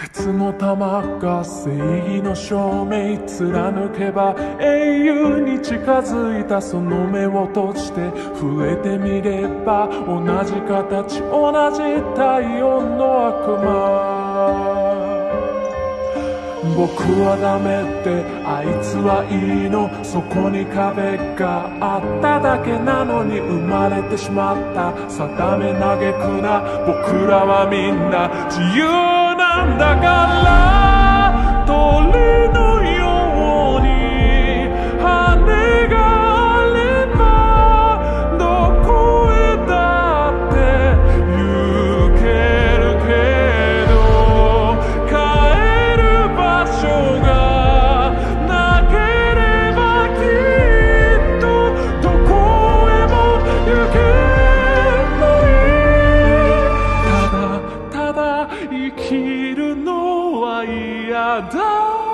鉄の玉が正義の証明貫けば英雄に近づいたその目を閉じて触れてみれば同じ形同じ太陽の悪魔僕はダメであいつはいいのそこに壁があっただけなのに生まれてしまった定め嘆くな僕らはみんな自由なんだから鳥のように羽があればどこへだって行けるけど帰る場所がなければきっとどこへも行けないただただ生きるのは嫌だ